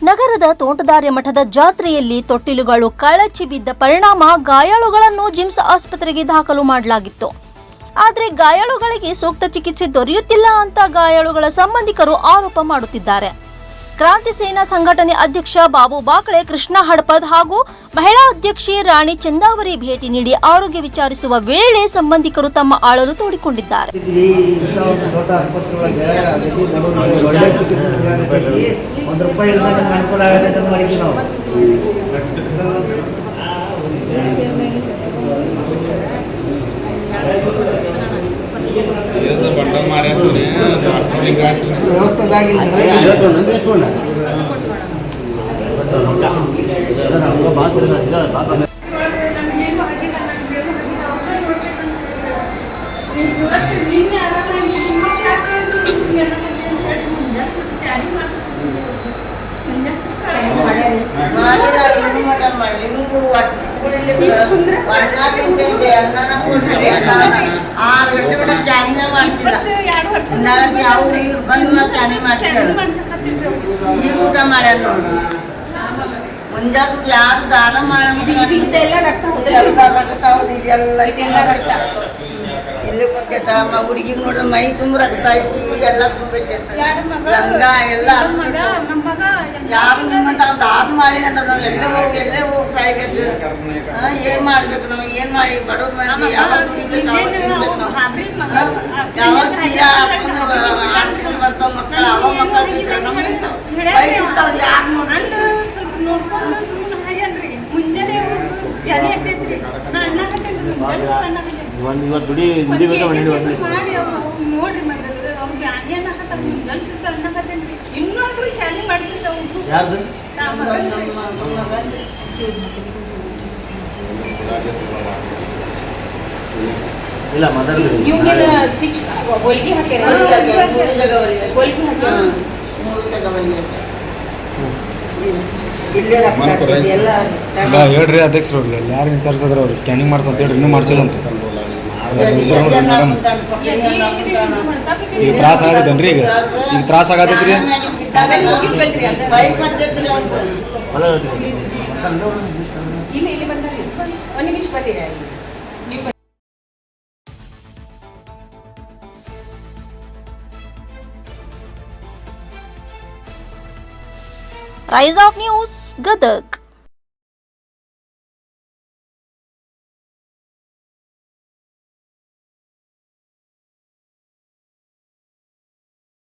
ನಗರದ ತೋಂಟದಾರ್ಯ ಮಠದ ಜಾತ್ರೆಯಲ್ಲಿ ತೊಟ್ಟಿಲುಗಳು ಕಳಚಿ ಬಿದ್ದ ಪರಿಣಾಮ ಗಾಯಾಳುಗಳನ್ನು ಜಿಮ್ಸ್ ಆಸ್ಪತ್ರೆಗೆ ದಾಖಲು ಮಾಡಲಾಗಿತ್ತು. ಆದರೆ ಗಾಯಾಳುಗಳಿಗೆ ಸೂಕ್ತ ಚಿಕಿತ್ಸೆ ದೊರೆಯುತ್ತಿಲ್ಲ ಅಂತ ಗಾಯಾಳುಗಳ ಸಂಬಂಧಿಕರು ಆರೋಪ ಮಾಡುತ್ತಿದ್ದಾರೆ. ಕ್ರಾಂತಿ ಸೇನಾ ಸಂಘಟನೆ ಅಧ್ಯಕ್ಷ ಬಾಬು ಬಾಕಳೆ, ಕೃಷ್ಣ ಹಡಪದ್ ಹಾಗೂ ಮಹಿಳಾ ಅಧ್ಯಕ್ಷೆ ರಾಣಿ ಚಂದಾವರಿ ಭೇಟಿ ನೀಡಿ ಆರೋಗ್ಯ ವಿಚಾರಿಸುವ ವೇಳೆ ಸಂಬಂಧಿಕರು ತಮ್ಮ ಆಳಲು ತೋಡಿಕೊಂಡಿದ್ದಾರೆ. ಊಟ ಮಾಡ್ಯಾರ ನೋಡಿ ಮುಂಜಾನೆ ಯಾರು ದಾನ ಮಾಡೋದು ಇದೆಲ್ಲ ಇಲ್ಲಿ ಗೊತ್ತೈತ ಹುಡುಗಿಗೆ ನೋಡಿದ್ರೆ ಮೈ ತುಂಬ ರಕ್ತ ಐತಿ, ಎಲ್ಲ ತುಂಬೈತೈತೆ ರಂಗ ಎಲ್ಲ ಯಾರು ನಿಮ್ಮಂತ ದಾನ ಮಾಡಿಲ್ಲ ಅಂದ್ರೆ ನಾವು ಎಲ್ಲೇ ಹೋಗಿ ಸಾಯ್ಬೇಕು. ಏನ್ ಮಾಡ್ಬೇಕು ನಾವು? ಏನ್ ಮಾಡಿ ಬಡವ್ರ ಮಂದಿ ಯಾವಾಗ ತಿನ್ಬೇಕು ಅವಾಗ ತಿನ್ಬೇಕು ನಾವು. ಯಾವಾಗ ಆಡ್ಕೊಂಡು ಬರ್ತಾವ ಮಕ್ಕಳು, ಅವ ಮಕ್ಕಳು ಬಿದ್ದರೆ ನಮ್ಗೆ ಬಯಸಿರ್ತಾವ ಯಾರು ಇಲ್ಲ ಸ್ಟಿಚ್ ಹೊಲಿಗೆ ಹೇಳ್ರಿ ಅಧ್ಯಕ್ಷರು ಯಾರು ವಿಚಾರಿಸಿದ್ರು ಅವ್ರು ಸ್ಕ್ಯಾನಿಂಗ್ ಮಾಡ್ಸಂತ ಹೇಳ್ರಿ, ಇನ್ನೂ ಮಾಡ್ಸಿಲ್ಲ ಅಂತ. ಈಗ ತ್ರಾಸ ಆಗತೈತೇನ್ರಿ? ಈಗ ತ್ರಾಸ ಆಗತೈತ್ರಿ. Rise of news Gadag.